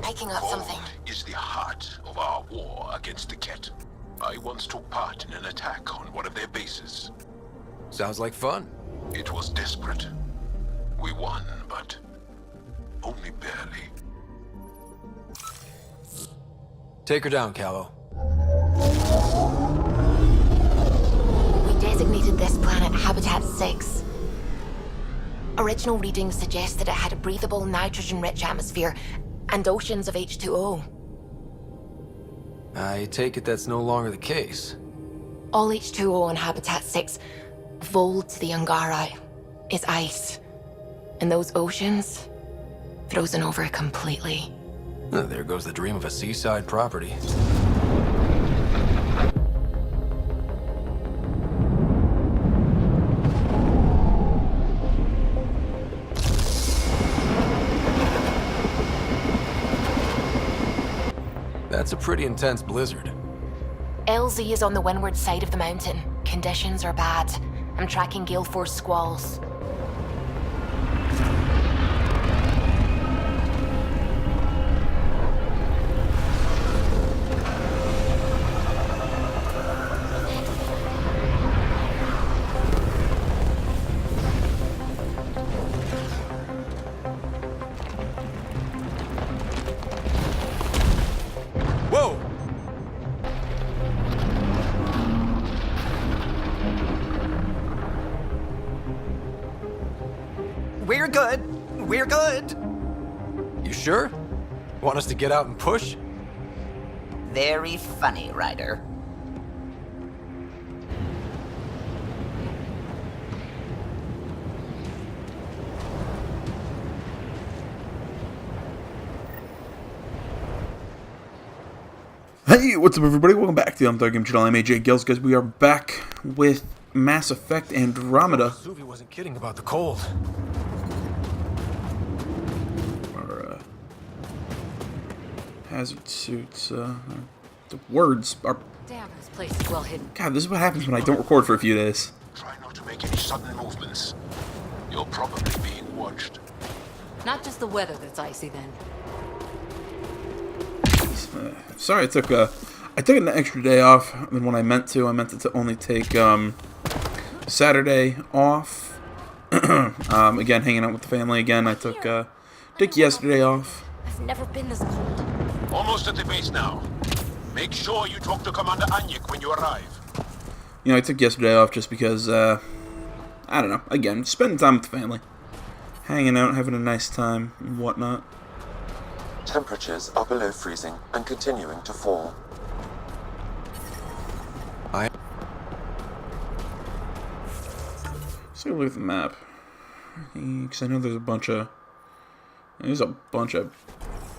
picking up something. Gold is the heart of our war against the Ket. I once took part in an attack on one of their bases. Sounds like fun. It was desperate. We won, but only barely. Take her down, Callow. We designated this planet Habitat 6. Original readings suggest that it had a breathable, nitrogen-rich atmosphere and oceans of H2O. I take it that's no longer the case. All H2O on Habitat 6, vold to the Angara, is ice. And those oceans, frozen over completely. There goes the dream of a seaside property. That's a pretty intense blizzard. LZ is on the windward side of the mountain. Conditions are bad. I'm tracking gale force squalls. Whoa! We're good. We're good. You sure? Want us to get out and push? Very funny, Ryder. Hey, what's up everybody? Welcome back to the Unthought Game Channel. I'm AJ Gills, guys. We are back with Mass Effect Andromeda. Suvi wasn't kidding about the cold. Our hazard suits, the words are... Damn, this place is well hidden. God, this is what happens when I don't record for a few days. Try not to make any sudden movements. You're probably being watched. Not just the weather that's icy then. Sorry, I took an extra day off than what I meant to. I meant to only take Saturday off. Again, hanging out with the family again. I took yesterday off. I've never been this cold. Almost at the base now. Make sure you talk to Commander Anyik when you arrive. You know, I took yesterday off just because, I don't know. Again, spending time with the family. Hanging out, having a nice time, and whatnot. Temperatures are below freezing and continuing to fall. Let's take a look at the map. Because I know there's a bunch of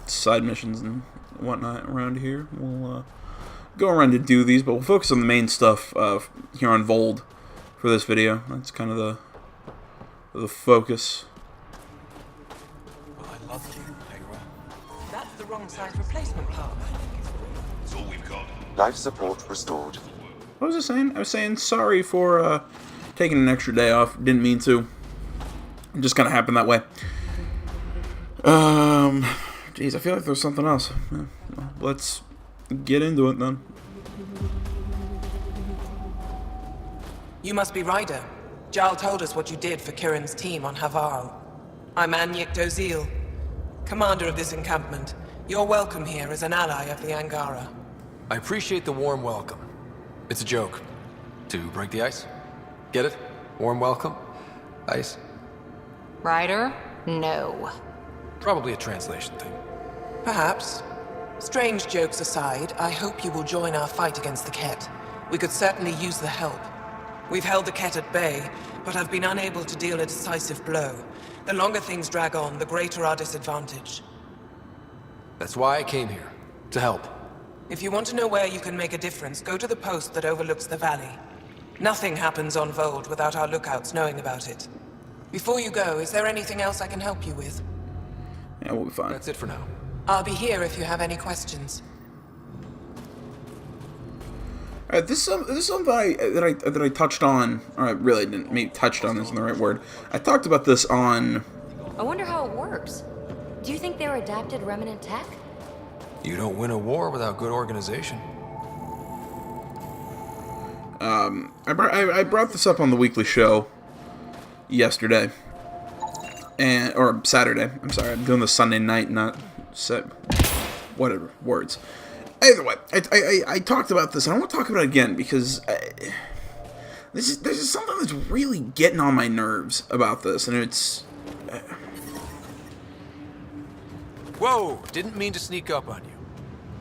side missions and whatnot around here. We'll go around to do these, but we'll focus on the main stuff here on Vold for this video. That's kind of the focus. Well, I love you, Negra. That's the wrong size replacement part. That's all we've got. Life support restored. What was I saying? I was saying sorry for taking an extra day off. Didn't mean to. It just kind of happened that way. Geez, I feel like there's something else. Well, let's get into it then. You must be Ryder. Jarl told us what you did for Kirin's team on Havarl. I'm Anyik Dozil, commander of this encampment. You're welcome here as an ally of the Angara. I appreciate the warm welcome. It's a joke. To break the ice? Get it? Warm welcome? Ice? Ryder? No. Probably a translation thing. Perhaps. Strange jokes aside, I hope you will join our fight against the Ket. We could certainly use the help. We've held the Ket at bay, but have been unable to deal a decisive blow. The longer things drag on, the greater our disadvantage. That's why I came here. To help. If you want to know where you can make a difference, go to the post that overlooks the valley. Nothing happens on Vold without our lookouts knowing about it. Before you go, is there anything else I can help you with? Yeah, we'll be fine. That's it for now. I'll be here if you have any questions. Alright, this is something that I touched on. Or I really didn't. Maybe touched on isn't the right word. I talked about this on. I wonder how it works. Do you think they're adapted remnant tech? You don't win a war without good organization. I brought this up on the weekly show yesterday, or Saturday. I'm sorry, I'm doing the Sunday night, not whatever words. Either way, I talked about this, and I want to talk about it again because there's something that's really getting on my nerves about this, and it's. Whoa! Didn't mean to sneak up on you.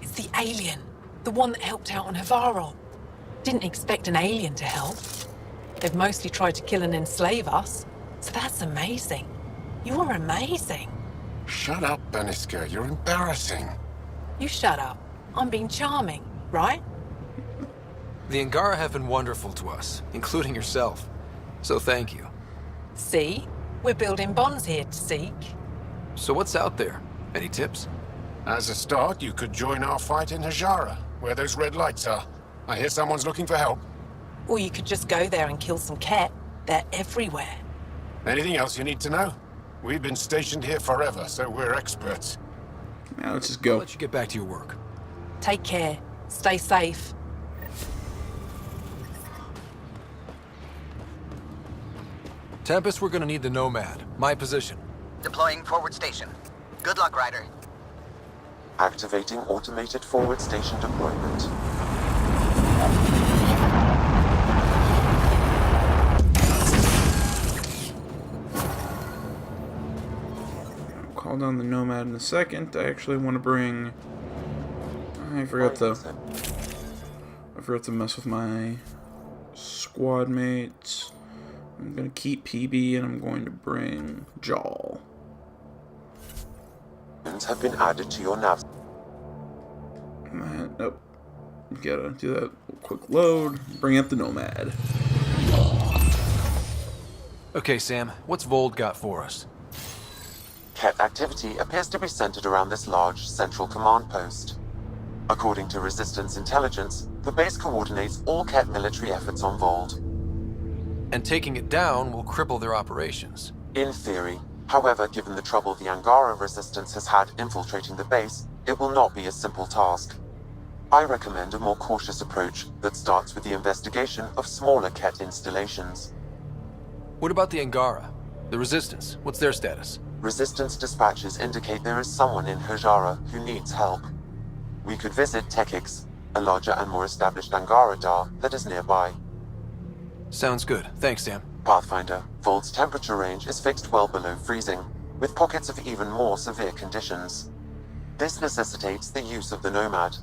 It's the alien. The one that helped out on Havarl. Didn't expect an alien to help. They've mostly tried to kill and enslave us. So that's amazing. You're amazing. Shut up, Beniska. You're embarrassing. You shut up. I'm being charming, right? The Angara have been wonderful to us, including yourself. So thank you. See? We're building bonds here to seek. So what's out there? Any tips? As a start, you could join our fight in Hajara, where those red lights are. I hear someone's looking for help. Or you could just go there and kill some Ket. They're everywhere. Anything else you need to know? We've been stationed here forever, so we're experts. Now let's just I'll go. let you get back to your work. Take care. Stay safe. Tempest, we're gonna need the Nomad. My position. Deploying forward station. Good luck, Ryder. Activating automated forward station deployment. I'll call down the Nomad in a second. I actually want to bring. I forgot to mess with my squad mates. I'm gonna keep PB and I'm going to bring Jawl. Have been added to your nav. Nope. Gotta do that quick load. Bring up the Nomad. Okay, Sam, what's Vold got for us? Ket activity appears to be centered around this large central command post. According to Resistance intelligence, the base coordinates all Ket military efforts on Vold. And taking it down will cripple their operations. In theory. However, given the trouble the Angara Resistance has had infiltrating the base, it will not be a simple task. I recommend a more cautious approach that starts with the investigation of smaller Ket installations. What about the Angara? The Resistance, what's their status? Resistance dispatches indicate there is someone in Hajara who needs help. We could visit Tekix, a larger and more established Angara Dar that is nearby. Sounds good. Thanks, Sam. Pathfinder, Vold's temperature range is fixed well below freezing, with pockets of even more severe conditions. This necessitates the use of the Nomad.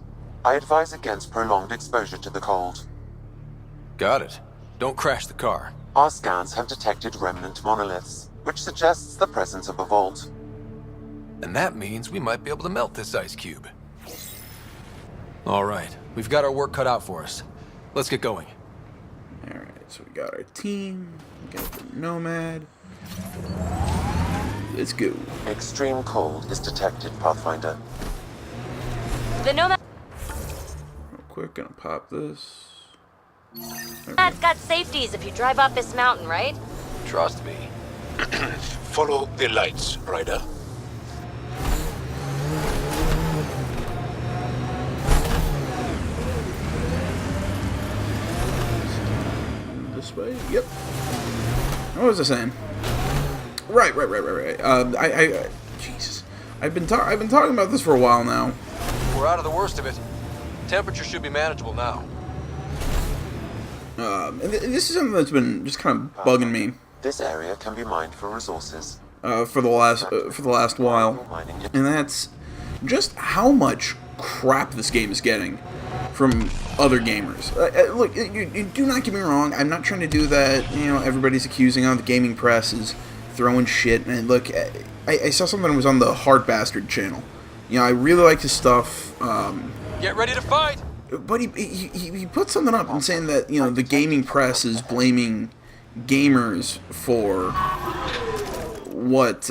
I advise against prolonged exposure to the cold. Got it. Don't crash the car. Our scans have detected remnant monoliths, which suggests the presence of a vault. And that means we might be able to melt this ice cube. All right, we've got our work cut out for us. Let's get going. Alright, so we got our team. We got the Nomad. Let's go. Extreme cold is detected, Pathfinder. The Nomad Real quick, gonna pop this. Nomad's got safeties if you drive up this mountain, right? Trust me. Follow the lights, Ryder. This way? Yep. What was I saying? Right. Jesus. I've been talking about this for a while now. We're out of the worst of it. Temperature should be manageable now. And this is something that's been just kind of bugging me. This area can be mined for resources. For the last while, and that's just how much crap this game is getting from other gamers. Look, you do not get me wrong. I'm not trying to do that. You know, everybody's accusing the gaming press is throwing shit. And look, I saw something that was on the Hard Bastard channel. You know, I really like his stuff. Get ready to fight! But he put something up and saying that, you know, the gaming press is blaming gamers for what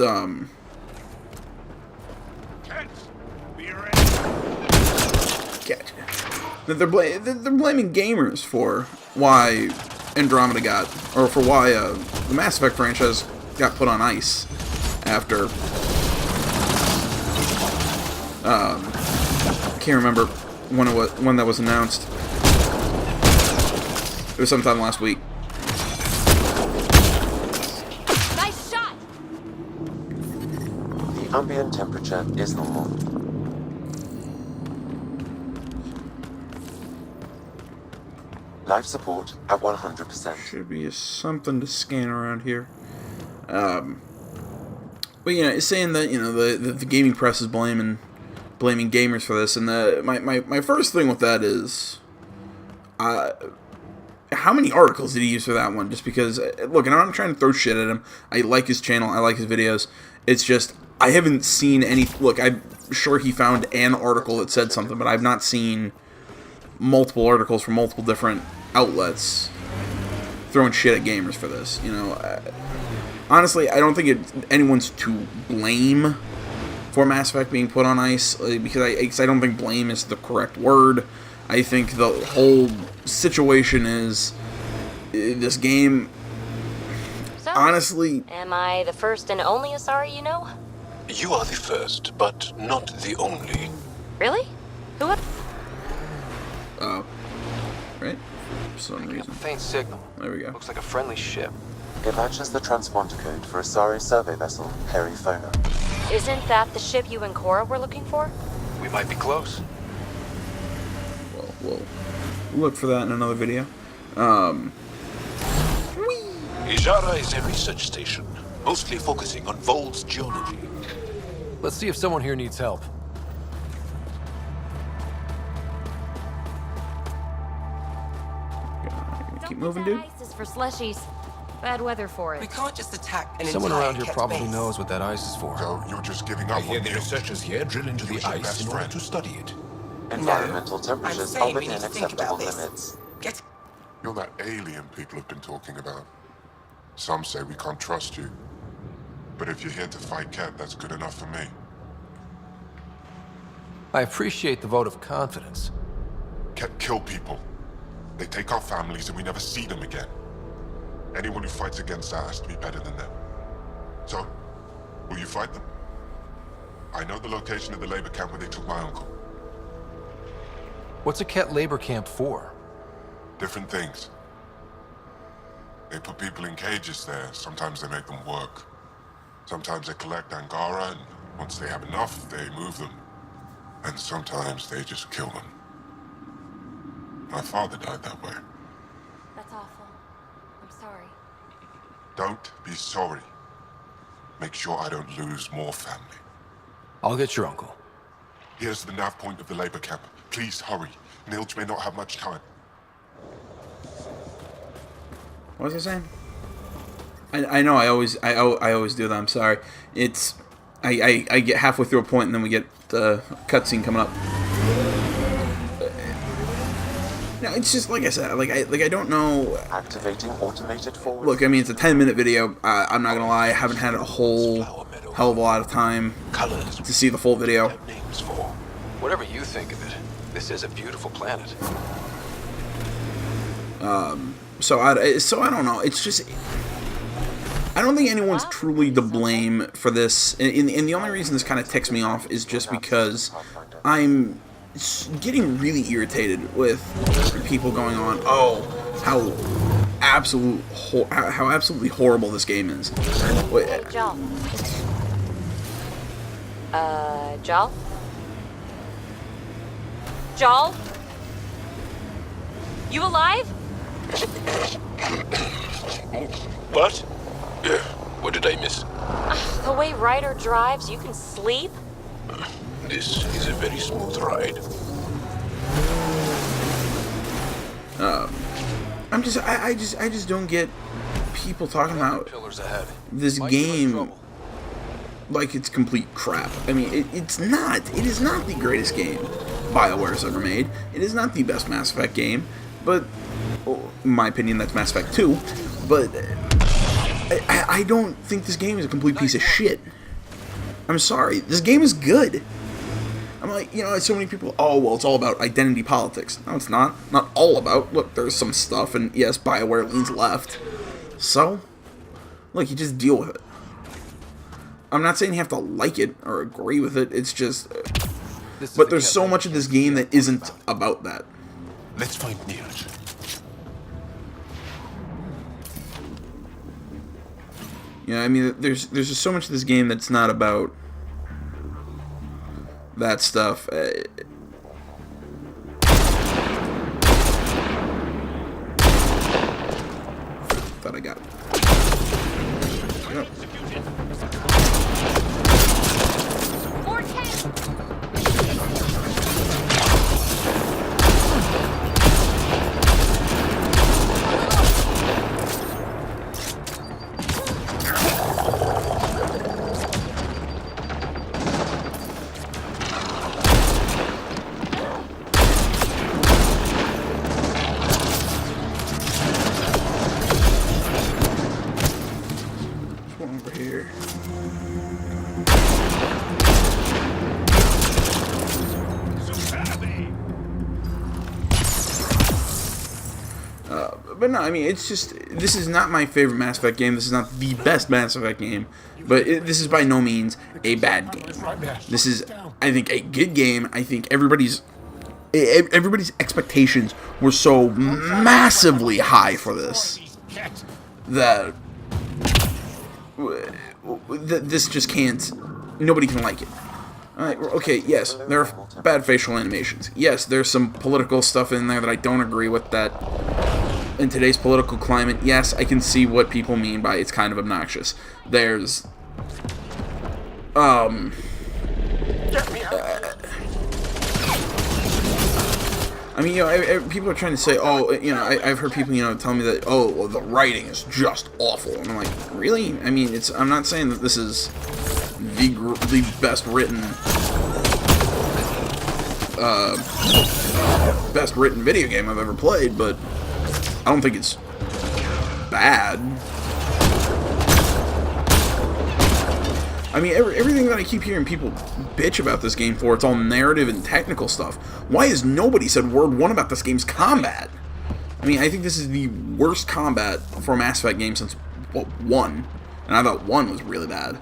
they're blaming gamers for why Andromeda got, or for why the Mass Effect franchise got put on ice after can't remember when that was announced. It was sometime last week. Nice shot! The ambient temperature is normal. Life support at 100%. Should be something to scan around here. But it's saying that the gaming press is blaming gamers for this, and my first thing with that is, how many articles did he use for that one? Just because, look, and I'm not trying to throw shit at him. I like his channel. I like his videos. It's just I haven't seen any. Look, I'm sure he found an article that said something, but I've not seen multiple articles from multiple different outlets throwing shit at gamers for this. Honestly, I don't think anyone's to blame for Mass Effect being put on ice, because I don't think blame is the correct word. I think the whole situation is this game. So, honestly, am I the first and only Asari you know? You are the first, but not the only. Really? Who? Right? For some reason. Faint signal. There we go. Looks like a friendly ship. It matches the transponder code for Asari survey vessel, Perifona. Isn't that the ship you and Cora were looking for? We might be close. Well, we'll look for that in another video. Ijara is a research station, mostly focusing on Vol's geology. Let's see if someone here needs help. Keep moving, dude. Ice is for slushies. Bad weather for We it. can't just attack an Someone entire around here Ket probably base. knows what that ice is for. So you're just giving up on the researchers here drill into the ice in order to study it. Environmental I'm temperatures are saying we within need to think acceptable about this. limits. Get You're that alien people have been talking about. Some say we can't trust you. But if you're here to fight Ket, that's good enough for me. I appreciate the vote of confidence. Ket kill people. They take our families and we never see them again. Anyone who fights against that has to be better than them. So, will you fight them? I know the location of the labor camp where they took my uncle. What's a Ket labor camp for? Different things. They put people in cages there. Sometimes they make them work. Sometimes they collect Angara, and once they have enough, they move them. And sometimes they just kill them. My father died that way. That's awful. I'm sorry. Don't be sorry. Make sure I don't lose more family. I'll get your uncle. Here's the nav point of the labor camp. Please hurry. Nilj may not have much time. What was I saying? I know I always do that. I'm sorry. It's I get halfway through a point and then we get the cutscene coming up. No, it's just like I said. I don't know. Activating automated forward. Look, I mean, it's a 10-minute video. I'm not gonna lie. I haven't had a whole hell of a lot of time to see the full video. Names for. Whatever you think of it, this is a beautiful planet. So I don't know. It's just I don't think anyone's truly to blame for this. And the only reason this kind of ticks me off is just because I'm getting really irritated with people going on, oh, how absolutely horrible this game is. Wait, Hey, Jal. Jal? Jal? You alive? What? What did I miss? The way Ryder drives, you can sleep? This is a very smooth ride. I just don't get people talking about Pillars ahead. this Might give us game trouble. like it's complete crap. I mean, it's not. It is not the greatest game BioWare's ever made. It is not the best Mass Effect game, but in my opinion, that's Mass Effect 2. But I don't think this game is a complete piece of shit. I'm sorry. This game is good. I'm like, so many people, oh, well, it's all about identity politics. No, it's not. Not all about. Look, there's some stuff, and yes, BioWare leans left. So, look, you just deal with it. I'm not saying you have to like it or agree with it. It's just, But there's so much of this game that isn't about that. Let's find Neeraj. You know, I mean, there's just so much of this game that's not about that stuff. Thought I got it. Yep. Over here. But no, I mean, it's just, this is not my favorite Mass Effect game. This is not the best Mass Effect game, but this is by no means a bad game. This is, I think, a good game. I think everybody's expectations were so massively high for this that this just can't, nobody can like it. Alright, okay, yes, there are bad facial animations. Yes, there's some political stuff in there that I don't agree with that in today's political climate. Yes, I can see what people mean by it's kind of obnoxious. There's, I mean, you know, people are trying to say, oh, you know, I've heard people, you know, tell me that, oh, well, the writing is just awful. And I'm like, really? I mean, I'm not saying that this is the best written video game I've ever played, but I don't think it's bad. I mean, everything that I keep hearing people bitch about this game for, it's all narrative and technical stuff. Why has nobody said word one about this game's combat? I mean, I think this is the worst combat for a Mass Effect game since, well, 1. And I thought 1 was really bad.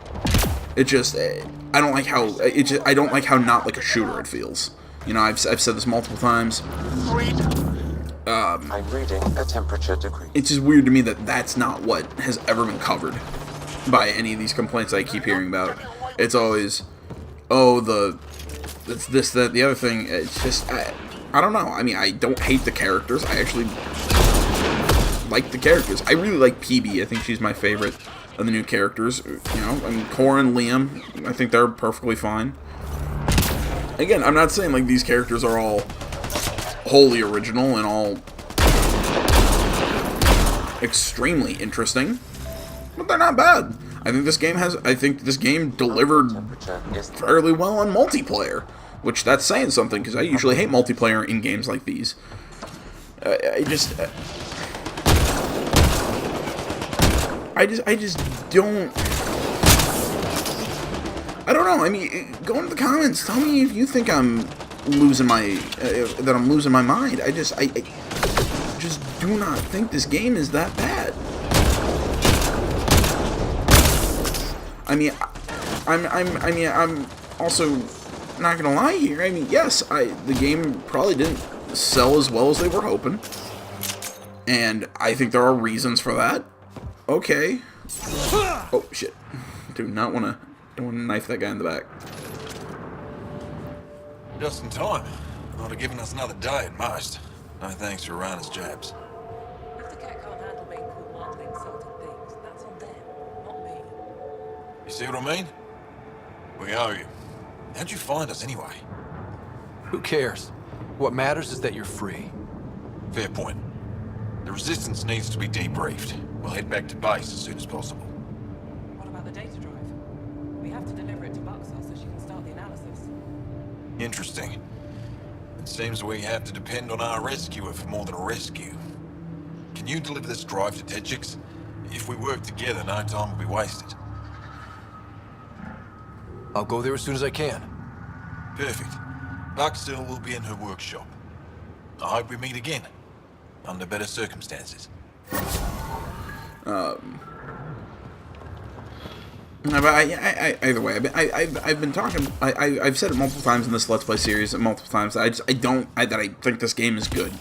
It just, I don't like how, I don't like how not like a shooter it feels. You know, I've said this multiple times. I'm reading a temperature degree. It's just weird to me that that's not what has ever been covered by any of these complaints I keep hearing about. It's always, oh, it's this, that, the other thing. It's just, I don't know. I mean, I don't hate the characters. I actually like the characters. I really like PB. I think she's my favorite of the new characters. You know, I mean, Cora and Liam, I think they're perfectly fine. Again, I'm not saying like these characters are all wholly original and all extremely interesting, but they're not bad. I think this game delivered fairly well on multiplayer, which that's saying something because I usually hate multiplayer in games like these. I just don't. I don't know. I mean, go into the comments. Tell me if you think I'm losing my mind. I just do not think this game is that bad. I mean, I'm also not gonna lie here. I mean, yes, the game probably didn't sell as well as they were hoping, and I think there are reasons for that. Okay. Oh shit! Do not want to. Don't want to knife that guy in the back. Just in time. Would have given us another day at most. No thanks for Rana's jabs. If the cat can't handle being called mildly insulting things, that's on them, not me. You see what I mean? We owe you. How'd you find us anyway? Who cares? What matters is that you're free. Fair point. The Resistance needs to be debriefed. We'll head back to base as soon as possible. What about the data drive? We have to deliver it to Buxar so she can start the analysis. Interesting. It seems we have to depend on our rescuer for more than a rescue. Can you deliver this drive to Tetchix? If we work together, no time will be wasted. I'll go there as soon as I can. Perfect. Buxar will be in her workshop. I hope we meet again. Under better circumstances. No, but either way, I've been talking. I've said it multiple times in this Let's Play series, and multiple times. I think this game is good.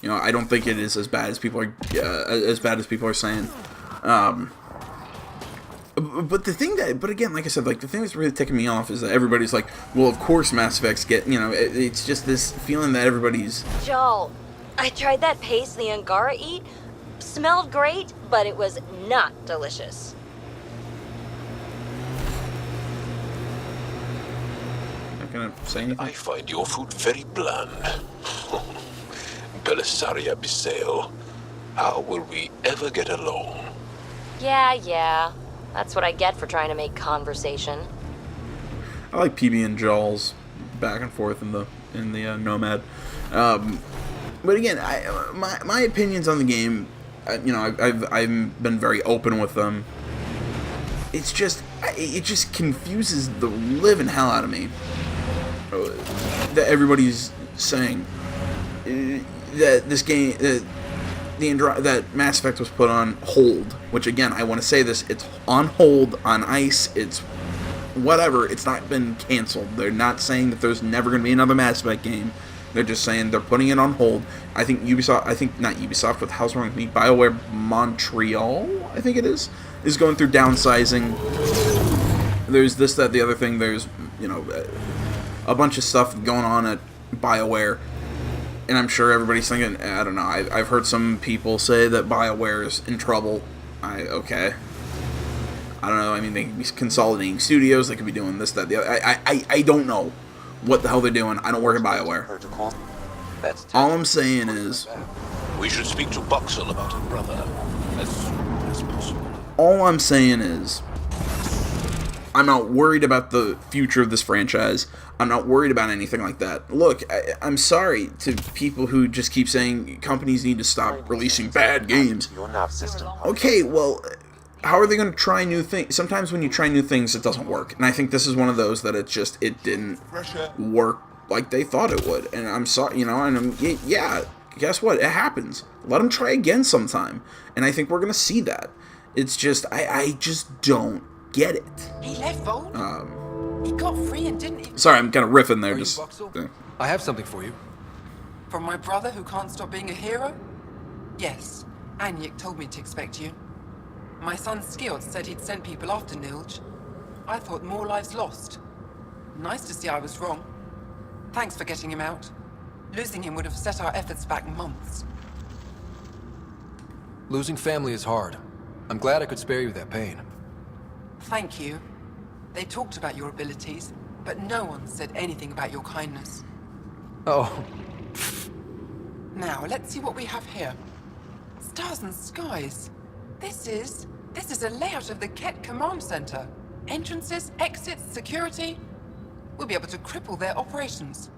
You know, I don't think it is as bad as people are saying. But the thing but again, like I said, like the thing that's really ticking me off is that everybody's like, well, of course Mass Effects get, you know, it's just this feeling that everybody's. Joel, I tried that paste the Angara eat. Smelled great, but it was not delicious. Not gonna say anything. I find your food very bland. Belisaria Biseo, how will we ever get along? Yeah. That's what I get for trying to make conversation. I like PB and Joel's back and forth in the Nomad. But again, my opinions on the game, you know, I've been very open with them. It just confuses the living hell out of me that everybody's saying that this game, that Mass Effect was put on hold. Which again, I want to say this: it's on hold, on ice. It's whatever. It's not been canceled. They're not saying that there's never going to be another Mass Effect game. They're just saying they're putting it on hold. I think Ubisoft, not Ubisoft, but how's wrong with me? BioWare Montreal, I think it is going through downsizing. There's this, that, the other thing. There's, you know, a bunch of stuff going on at BioWare. And I'm sure everybody's thinking, I don't know, I've heard some people say that BioWare is in trouble. Okay. I don't know, I mean, they could be consolidating studios, they could be doing this, that, the other. I don't know what the hell they're doing. I don't work at BioWare. All I'm saying is... We should speak to Buxel about her brother as soon as possible. All I'm saying is... I'm not worried about the future of this franchise. I'm not worried about anything like that. Look, I'm sorry to people who just keep saying companies need to stop releasing bad games. Okay, well, how are they going to try new things? Sometimes when you try new things, it doesn't work. And I think this is one of those that it didn't work like they thought it would. And I'm sorry, you know, and yeah, guess what? It happens. Let them try again sometime. And I think we're going to see that. It's just, I just don't get it. He left, Vol. He got free and didn't even... Sorry, I'm kind of riffing there. I have something for you. From my brother who can't stop being a hero? Yes, Anyek told me to expect you. My son Skjord said he'd send people after Nilj. I thought more lives lost. Nice to see I was wrong. Thanks for getting him out. Losing him would have set our efforts back months. Losing family is hard. I'm glad I could spare you that pain. Thank you. They talked about your abilities, but no one said anything about your kindness. Oh. Now, let's see what we have here. Stars and skies. This is a layout of the Ket Command Center. Entrances, exits, security. We'll be able to cripple their operations.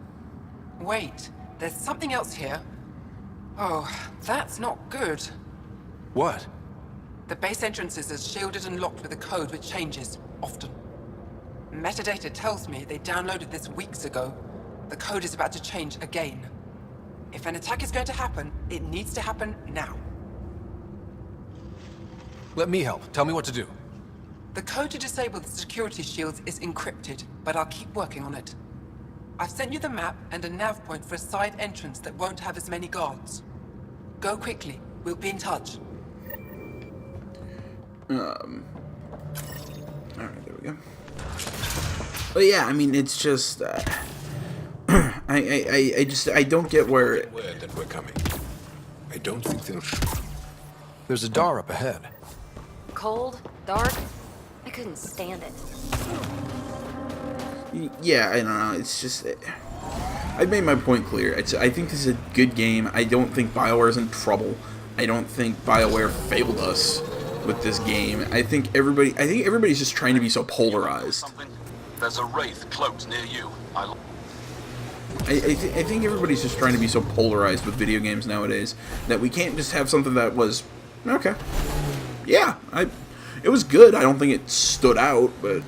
Wait, there's something else here. Oh, that's not good. What? The base entrances are shielded and locked with a code which changes, often. Metadata tells me they downloaded this weeks ago. The code is about to change again. If an attack is going to happen, it needs to happen now. Let me help. Tell me what to do. The code to disable the security shields is encrypted, but I'll keep working on it. I've sent you the map and a nav point for a side entrance that won't have as many guards. Go quickly. We'll be in touch. Alright, there we go. But yeah, I mean, it's just, I don't get where... Where that we're coming. I don't think they'll shoot. There's a door up ahead. Cold, dark. I couldn't stand it. Yeah, I don't know. It's just... I've made my point clear. I think this is a good game. I don't think BioWare's in trouble. I don't think BioWare failed us with this game. I think everybody's just trying to be so polarized. There's a wraith cloaked near you. I think everybody's just trying to be so polarized with video games nowadays that we can't just have something that was okay. Yeah, it was good. I don't think it stood out, but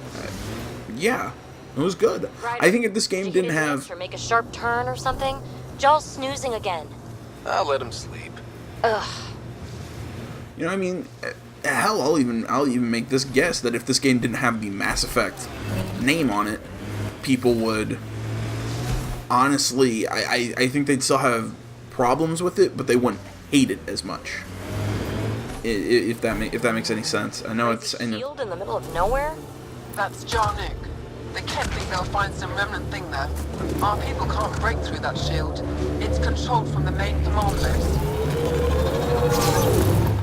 yeah, it was good. Right. I think if this game didn't have or make a sharp turn or something, Joel's snoozing again. I'll let him sleep. Ugh. You know what I mean? hell, I'll even make this guess that if this game didn't have the Mass Effect name on it, people would honestly, I think they'd still have problems with it, but they wouldn't hate it as much. If that makes any sense. I know it's Shield in the middle of nowhere. That's Jarnik. They can't think they'll find some remnant thing there. Our people can't break through that shield. It's controlled from the main command base.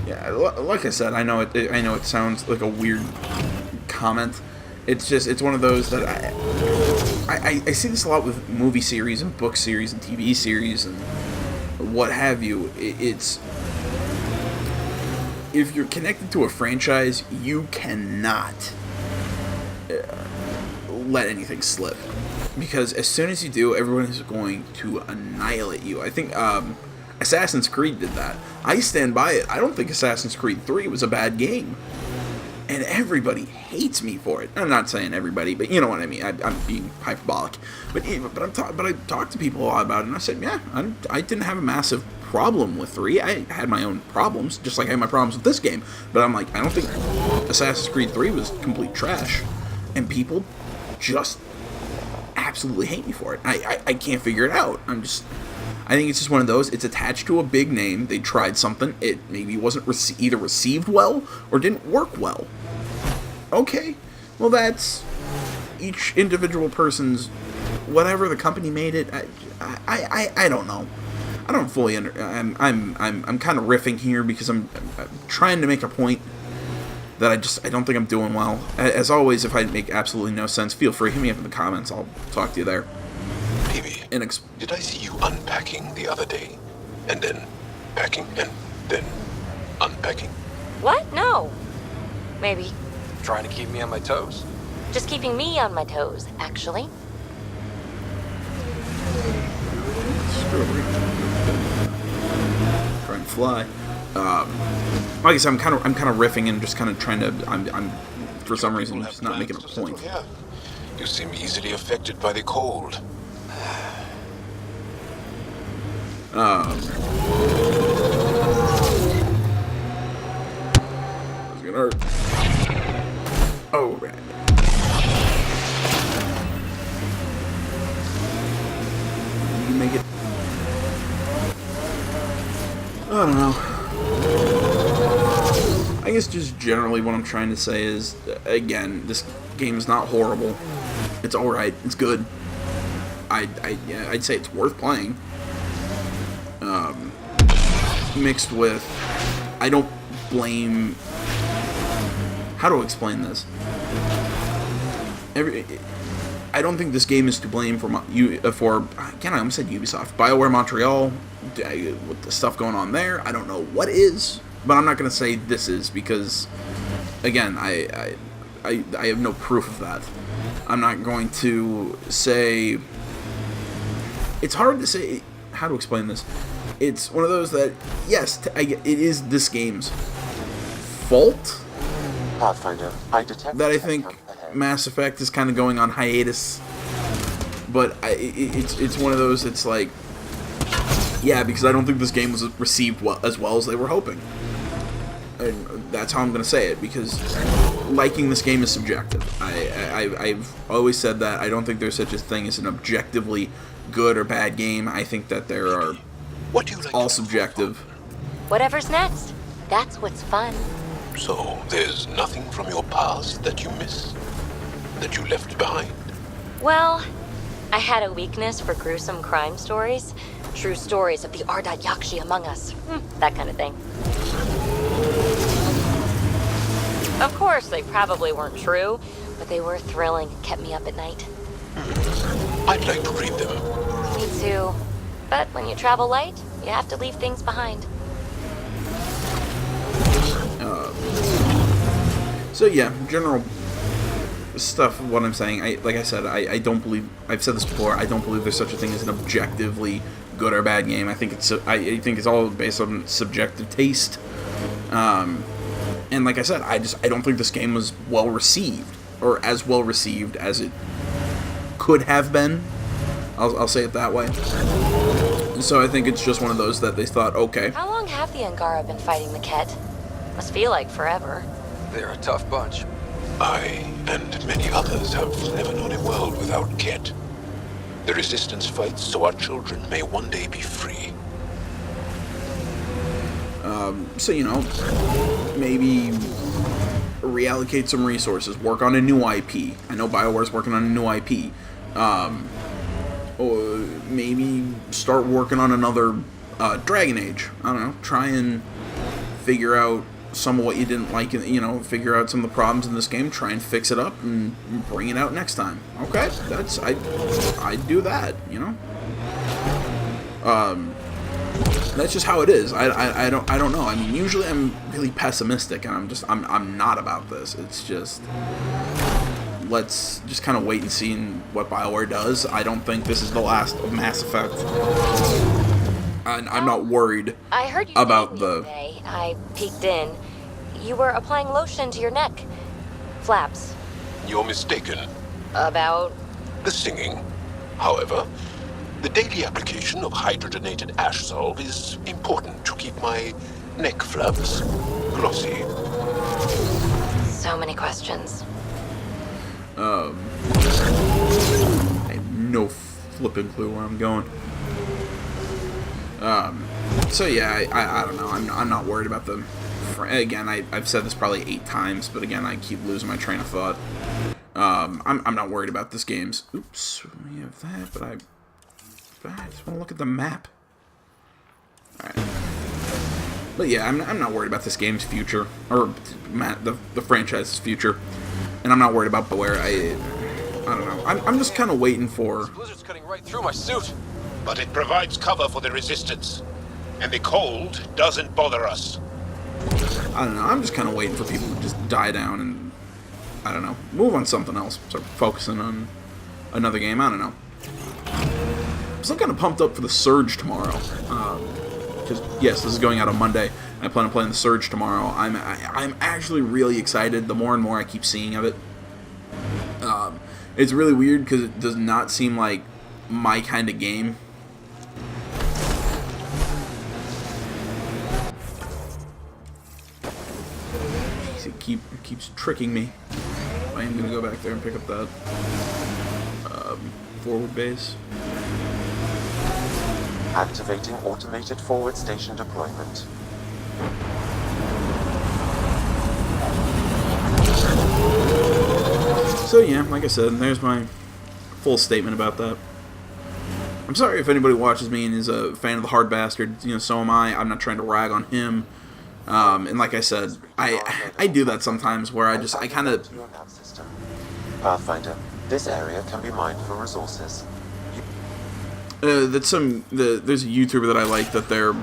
Yeah, like I said, I know it sounds like a weird comment. It's one of those that I see this a lot with movie series and book series and TV series and what have you. It's if you're connected to a franchise, you cannot let anything slip, because as soon as you do, everyone is going to annihilate you. I think Assassin's Creed did that. I stand by it. I don't think Assassin's Creed 3 was a bad game, and everybody hates me for it. I'm not saying everybody, but you know what I mean. I'm being hyperbolic, but I talked to people a lot about it, and I said, yeah, I didn't have a massive problem with 3. I had my own problems, just like I had my problems with this game. But I'm like, I don't think Assassin's Creed 3 was complete trash, and people just absolutely hate me for it. I can't figure it out. I think it's just one of those. It's attached to a big name. They tried something. It maybe wasn't either received well or didn't work well. Okay, well, that's each individual person's, whatever the company made it. I don't know. I don't fully I'm kind of riffing here because I'm trying to make a point that I don't think I'm doing well. As always, if I make absolutely no sense, feel free, hit me up in the comments. I'll talk to you there. Baby, did I see you unpacking the other day? And then packing and then unpacking? What? No. Maybe. Trying to keep me on my toes? Just keeping me on my toes, actually. Try and fly. Like I said, I'm kind of riffing and just kind of trying to. I'm for some reason just not making a point. Yeah. You seem easily affected by the cold. That's gonna hurt. Oh, right. You can make it. I don't know. I guess just generally what I'm trying to say is, again, this game is not horrible. It's alright. It's good. I'd say it's worth playing. Mixed with, I don't blame. How to explain this? I don't think this game is to blame for again, I almost said Ubisoft, BioWare Montreal, with the stuff going on there. I don't know what is, but I'm not going to say this is because, again, I have no proof of that. I'm not going to say. It's hard to say how to explain this. It's one of those that, yes, it is this game's fault. Pathfinder, I detect that I think Mass Effect is kind of going on hiatus, but it's one of those. It's like, yeah, because I don't think this game was received as well as they were hoping, and that's how I'm going to say it. Because liking this game is subjective. I've always said that. I don't think there's such a thing as an objectively good or bad game. I think that there are all subjective. Whatever's next, that's what's fun. So, there's nothing from your past that you miss? That you left behind? Well, I had a weakness for gruesome crime stories. True stories of the Ardat Yakshi among us. That kind of thing. Of course, they probably weren't true, but they were thrilling and kept me up at night. I'd like to read them. Me too. But when you travel light, you have to leave things behind. So yeah, general stuff. What I'm saying, like I said, I don't believe. I've said this before. I don't believe there's such a thing as an objectively good or bad game. I think it's all based on subjective taste. And like I said, I don't think this game was well received, or as well received as it could have been. I'll say it that way. So I think it's just one of those that they thought, okay. How long have the Angara been fighting the Ket? Must feel like forever. They're a tough bunch. I and many others have never known a world without Ket. The Resistance fights so our children may one day be free. So, you know, maybe reallocate some resources, work on a new IP. I know BioWare's working on a new IP. Or maybe start working on another Dragon Age. I don't know. Try and figure out some of what you didn't like, you know, figure out some of the problems in this game, try and fix it up and bring it out next time. Okay, I'd do that, you know. That's just how it is. I don't know. I mean, usually I'm really pessimistic, and I'm not about this. It's just, let's just kind of wait and see what BioWare does. I don't think this is the last of Mass Effect. I'm not worried I heard you about the day. I peeked in. You were applying lotion to your neck. Flaps. You're mistaken. About? The singing. However, the daily application of hydrogenated ash salve is important to keep my neck flaps glossy. So many questions. I have no flipping clue where I'm going. So yeah, I don't know. I'm not worried about them. Again, I've said this probably 8 times, but again, I keep losing my train of thought. I'm not worried about this game's. Oops, we have that, but I just want to look at the map. All right. But yeah, I'm not worried about this game's future, or the franchise's future, and I'm not worried about BioWare. I don't know. I'm just kind of waiting for. This blizzard's cutting right through my suit. But it provides cover for the Resistance, and the cold doesn't bother us. I don't know. I'm just kind of waiting for people to just die down and, I don't know, move on something else. Start focusing on another game. I don't know. I'm still kind of pumped up for the Surge tomorrow. Because yes, this is going out on Monday, and I plan on playing the Surge tomorrow. I'm actually really excited. The more and more I keep seeing of it, it's really weird because it does not seem like my kind of game. It keeps tricking me. I am gonna go back there and pick up that forward base. Activating automated forward station deployment. So yeah, like I said, there's my full statement about that. I'm sorry if anybody watches me and is a fan of the Hard Bastard. You know, so am I. I'm not trying to rag on him. And like I said, I do that sometimes where I kind of. Pathfinder, this area can be mined for resources. There's a YouTuber that I like that their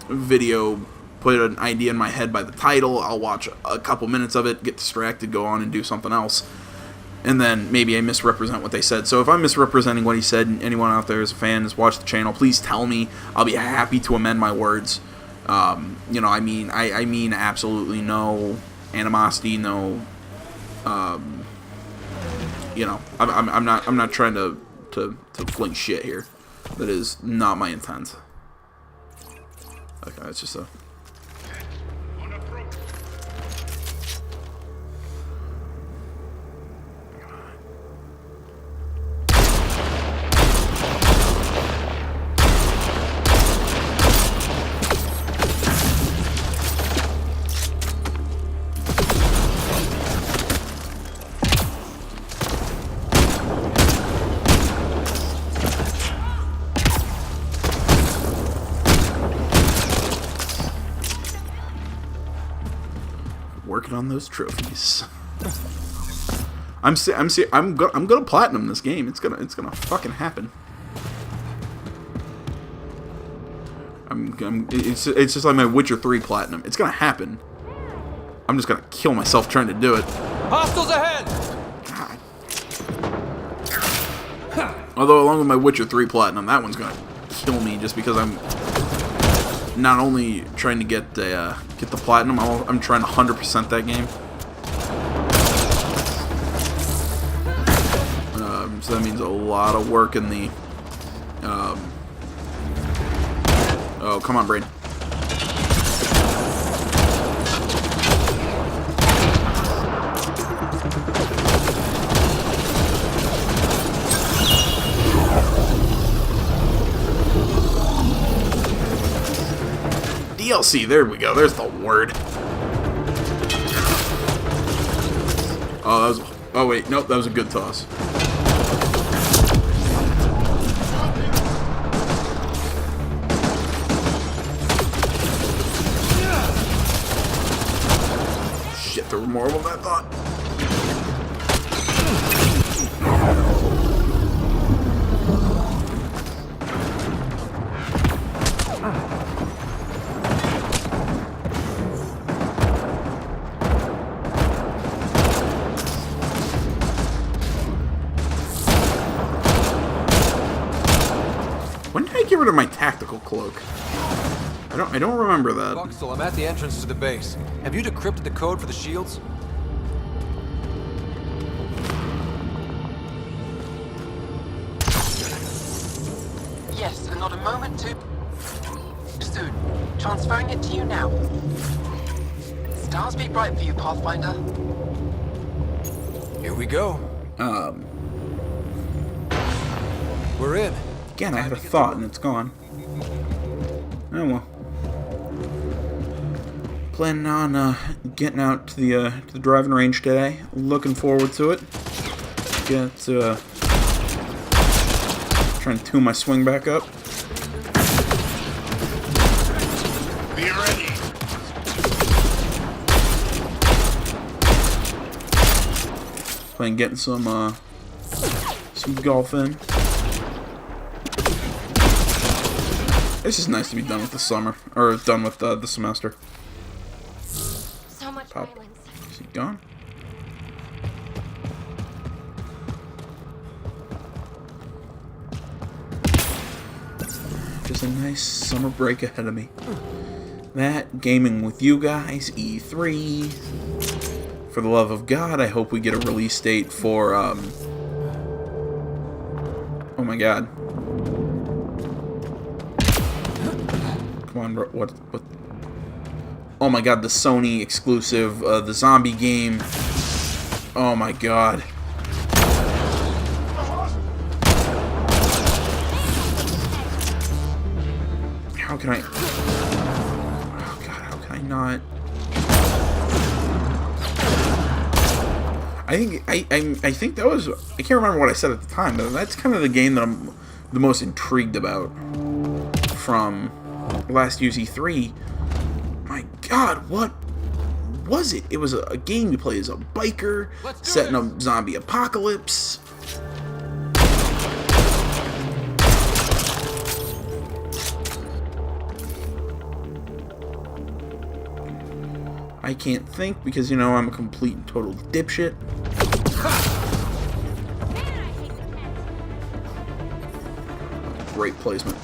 video put an idea in my head by the title. I'll watch a couple minutes of it, get distracted, go on and do something else, and then maybe I misrepresent what they said. So if I'm misrepresenting what he said, and anyone out there is a fan has watched the channel, please tell me. I'll be happy to amend my words. You know, I mean absolutely no animosity, no. You know, I'm not trying to fling shit here. That is not my intent. Okay, it's just a. Working on those trophies. I'm gonna platinum this game. It's gonna fucking happen. It's just like my Witcher 3 platinum. It's gonna happen. I'm just gonna kill myself trying to do it. Hostiles ahead! God. Although along with my Witcher 3 platinum, that one's gonna kill me just because I'm not only trying to get the platinum, I'm trying to 100% that game. So that means a lot of work in the. Oh, come on, brain. DLC. There we go. There's the word. Oh, that was... Oh, wait. Nope, that was a good toss. Shit, there were more of them than I thought. When did I get rid of my tactical cloak? I don't remember that. Voxel, I'm at the entrance to the base. Have you decrypted the code for the shields? Yes, and not a moment too soon. Transferring it to you now. Stars be bright for you, Pathfinder. Here we go. We're in. Again, I had a thought and it's gone. Oh well. Planning on getting out to the driving range today. Looking forward to it. Trying to tune my swing back up. Be ready. Playing getting some golf in. It's just nice to be done with the summer, or done with the semester. So much Pop. violence. Is he gone? Just a nice summer break ahead of me. That, gaming with you guys, E3. For the love of God, I hope we get a release date for, oh my God. Come on, what? Oh my God, the Sony exclusive, the zombie game. Oh my God. How can I? Oh God, how can I not? I think that was, I can't remember what I said at the time, but that's kind of the game that I'm the most intrigued about from last year's E3. My God, what was it? It was a game you play as a biker, set in a zombie apocalypse. I can't think because, you know, I'm a complete and total dipshit. Great placement.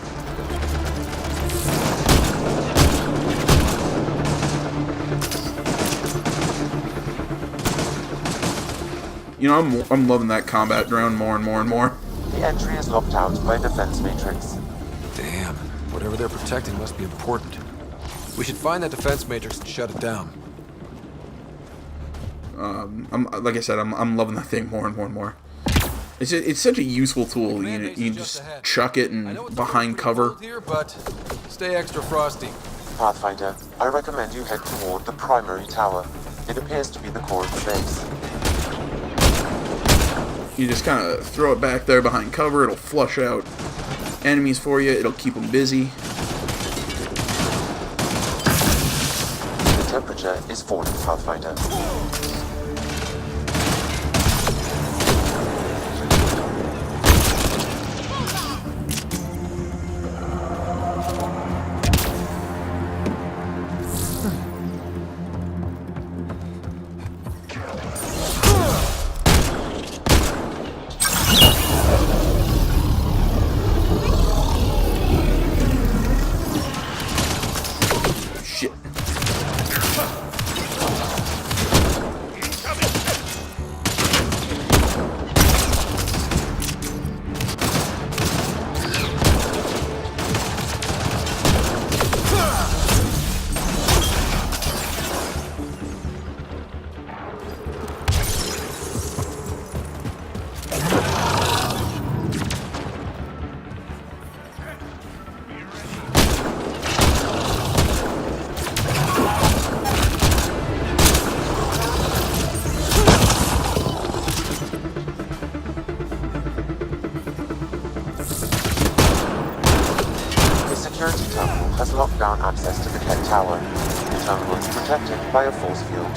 You know, I'm loving that combat drone more and more and more. The entry is locked out by a defense matrix. Damn. Whatever they're protecting must be important. We should find that defense matrix and shut it down. Like I said, I'm loving that thing more and more and more. It's such a useful tool. You can just chuck it and behind cover. Here, but stay extra frosty. Pathfinder, I recommend you head toward the primary tower. It appears to be the core of the base. You just kind of throw it back there behind cover. It'll flush out enemies for you. It'll keep them busy. The temperature is falling, Pathfinder. has locked down access to the Ket Tower. The terminal is protected by a force field.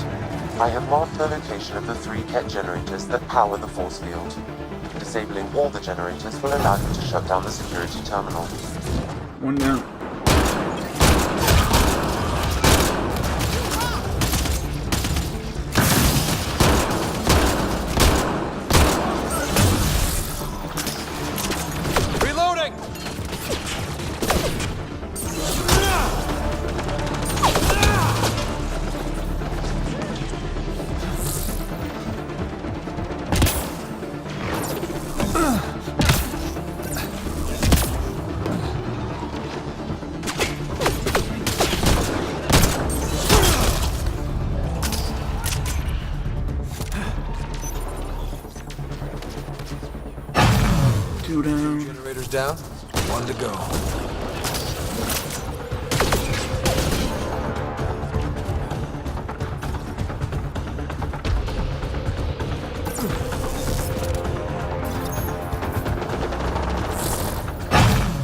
I have marked the location of the 3 Ket generators that power the force field. Disabling all the generators will allow you to shut down the security terminal. One down. Reloading! Two down. Generators down. One to go.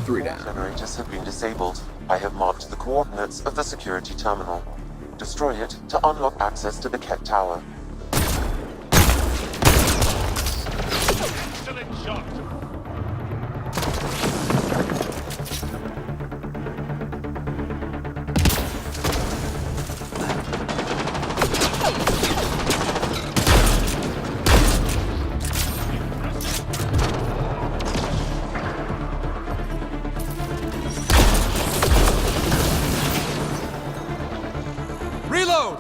Three All down. generators have been disabled. I have marked the coordinates of the security terminal. Destroy it to unlock access to the Ket Tower. Excellent shot. Reload!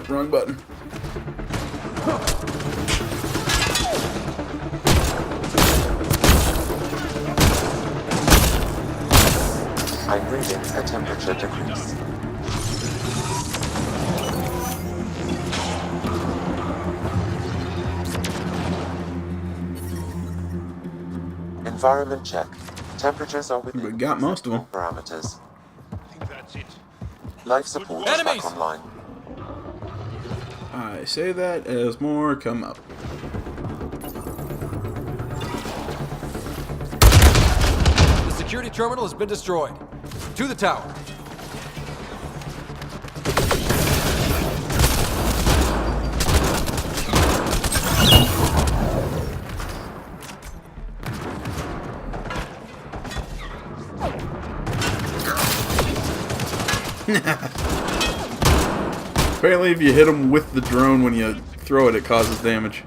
Wrong button. I'm reading a temperature decrease. Environment check. Temperatures are within We got most of them. parameters. I think that's it. Life support is Enemies! back online. I say that as more come up. The security terminal has been destroyed. To the tower. Apparently, if you hit them with the drone when you throw it, it causes damage.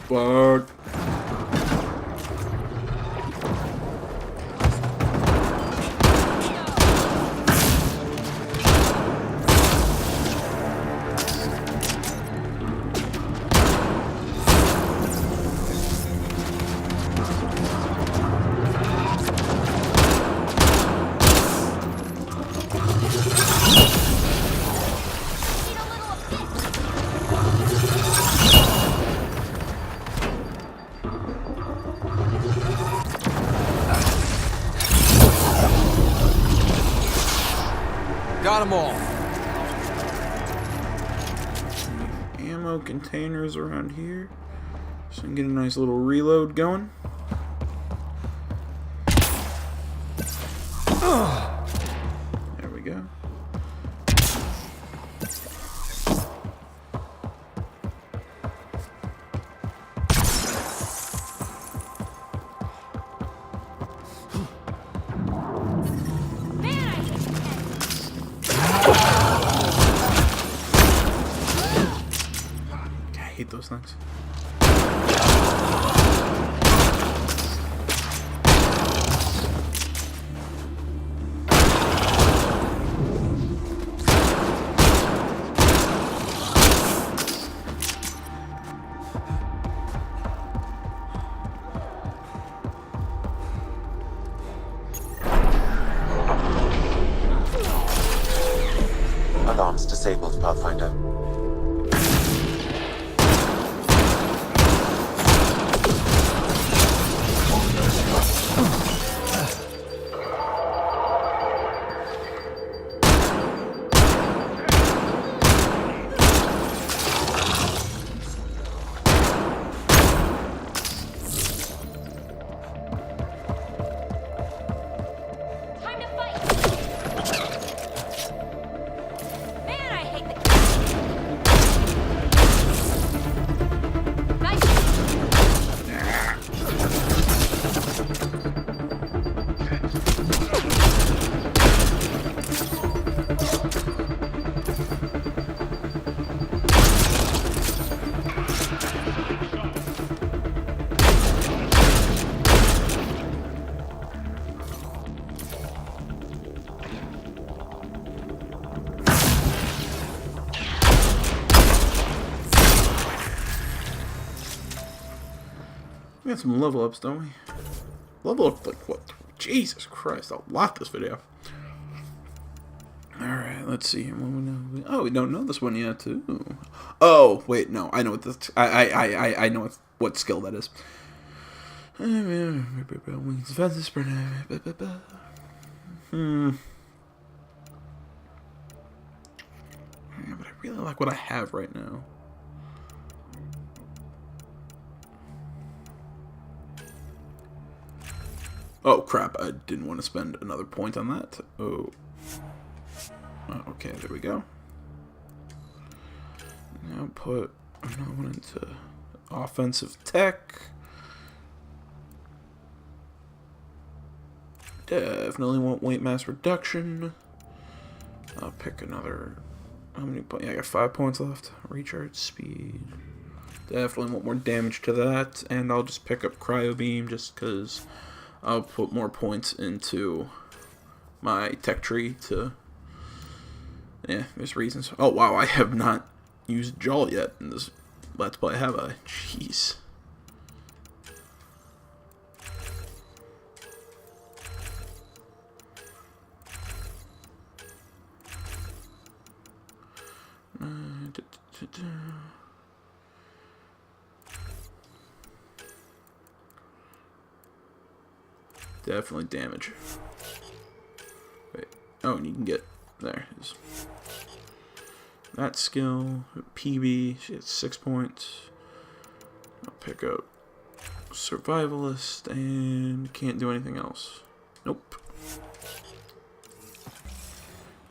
Fuck. Got them all. Ammo containers around here. So I can get a nice little reload going. There we go. I hate those things. systems disabled, Pathfinder. We got some level ups, don't we? Level up, like, what? Jesus Christ, a lot this video. Alright, let's see. Oh, we don't know this one yet, too. Oh, wait, no. I know what this... I know what skill that is. Wings, defenses, but I really like what I have right now. Oh, crap. I didn't want to spend another point on that. Oh. Okay, there we go. Now put another one into offensive tech. Definitely want weight mass reduction. I'll pick another... How many points? Yeah, I got 5 points left. Recharge speed. Definitely want more damage to that. And I'll just pick up cryo beam just because... I'll put more points into my tech tree to... Yeah, there's reasons. Oh, wow, I have not used Jaw yet in this Let's Play, have I? Jeez. Definitely damage. Wait. Oh, and you can get... There it is. That skill. PB. She has 6 points. I'll pick up Survivalist. And can't do anything else. Nope.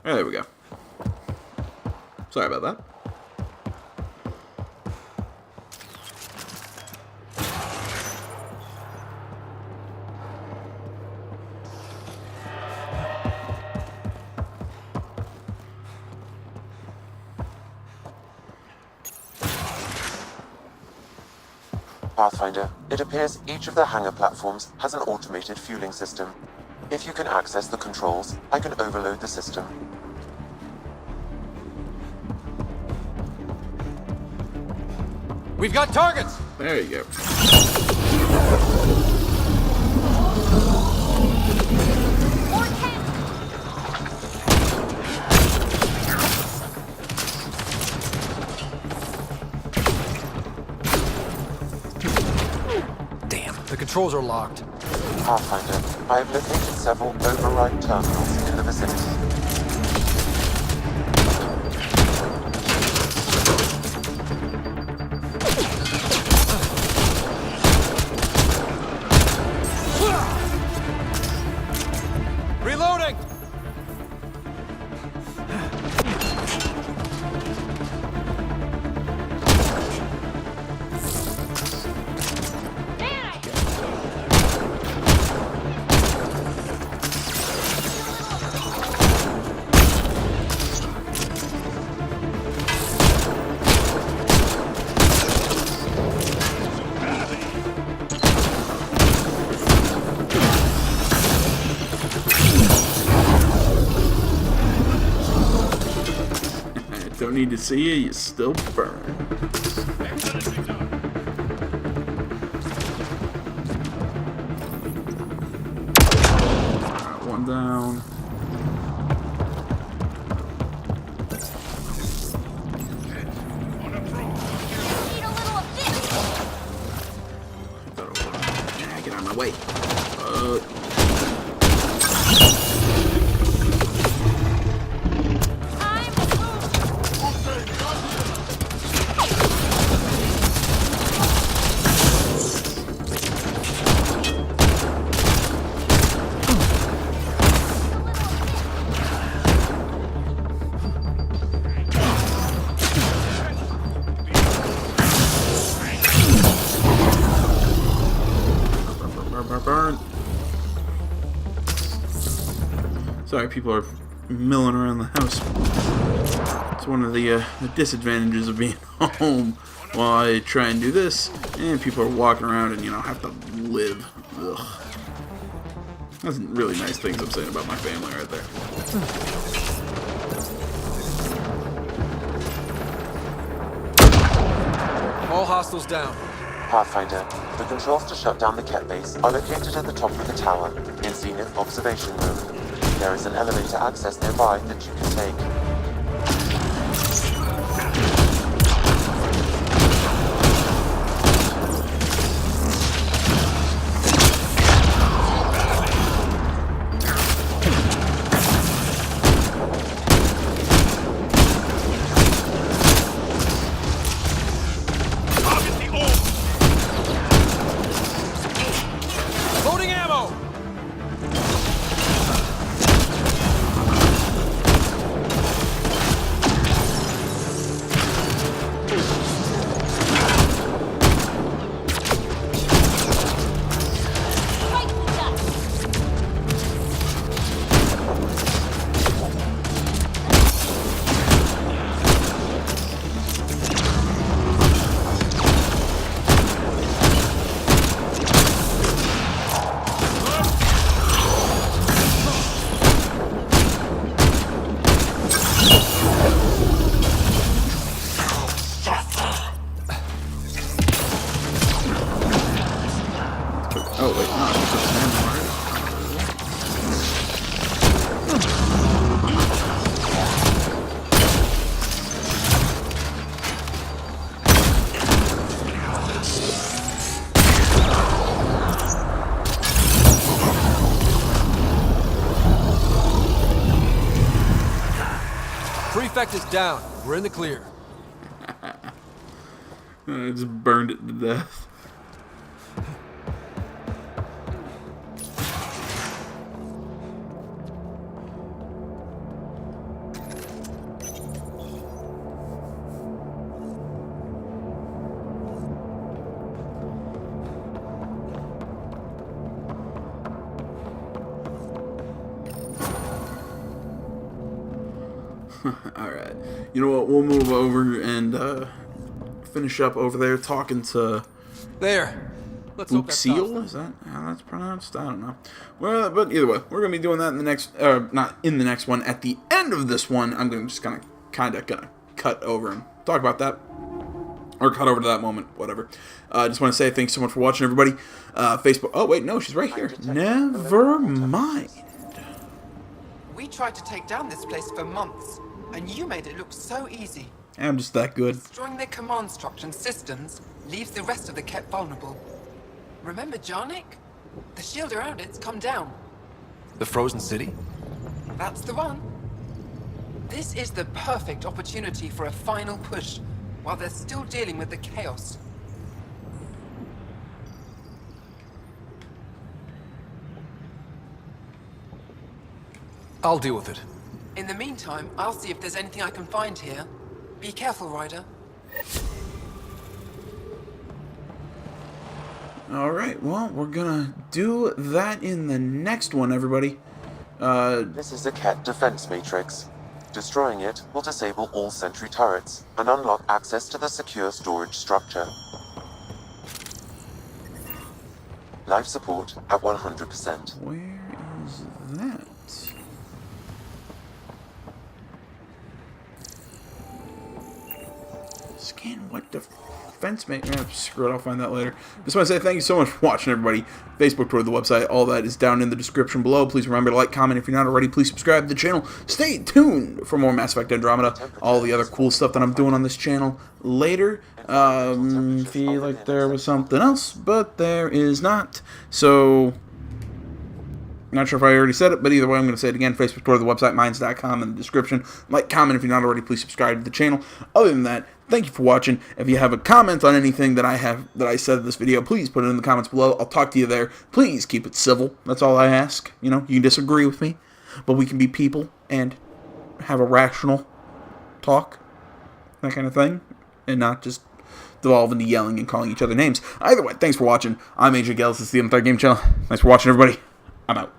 Alright, there we go. Sorry about that. Pathfinder, it appears each of the hangar platforms has an automated fueling system. If you can access the controls, I can overload the system. We've got targets! There you go. The controls are locked. Pathfinder, I have located several override terminals in the vicinity. Reloading! Don't need to see you still burn. One down. way. Burn. Sorry, people are milling around the house. It's one of the disadvantages of being home while I try and do this, and people are walking around and, you know, have to live. Ugh. That's really nice things I'm saying about my family right there. All hostiles down. Pathfinder, the controls to shut down the Ket base are located at the top of the tower, in Zenith Observation Room. There is an elevator access nearby that you can take. Loading ammo! Oh, wait, no. Prefect is down. We're in the clear. I just burned it to death. Alright. You know what? We'll move over and finish up over there talking to There. Let's hope that's Seal? Is that how that's pronounced? I don't know. Well, but either way, we're going to be doing that in the next, not in the next one. At the end of this one, I'm just going to kind of cut over and talk about that. Or cut over to that moment, whatever. I just want to say thanks so much for watching, everybody. Facebook. Oh, wait, no, she's right here. Never mind. We tried to take down this place for months, and you made it look so easy. I'm just that good. Destroying their command structure and systems leaves the rest of the Ket vulnerable. Remember Jarnik? The shield around it's come down. The frozen city? That's the one. This is the perfect opportunity for a final push, while they're still dealing with the chaos. I'll deal with it. In the meantime, I'll see if there's anything I can find here. Be careful, Ryder. Alright, well, we're gonna do that in the next one, everybody. This is a Ket defense matrix. Destroying it will disable all sentry turrets and unlock access to the secure storage structure. Life support at 100%. Where is that? Scan what defense mate? Screw it, I'll find that later. Just want to say thank you so much for watching, everybody. Facebook, Twitter, the website, all that is down in the description below. Please remember to like, comment if you're not already. Please subscribe to the channel. Stay tuned for more Mass Effect Andromeda, all the other cool stuff that I'm doing on this channel later. Feel like there was something else, but there is not. So, not sure if I already said it, but either way, I'm going to say it again. Facebook, Twitter, the website, minds.com in the description. Like, comment if you're not already. Please subscribe to the channel. Other than that, thank you for watching. If you have a comment on anything that I said in this video, please put it in the comments below. I'll talk to you there. Please keep it civil. That's all I ask. You know, you can disagree with me, but we can be people and have a rational talk, that kind of thing, and not just devolve into yelling and calling each other names. Either way, thanks for watching. I'm AJ Gales. This is the M3 Game Channel. Thanks for watching, everybody. I'm out.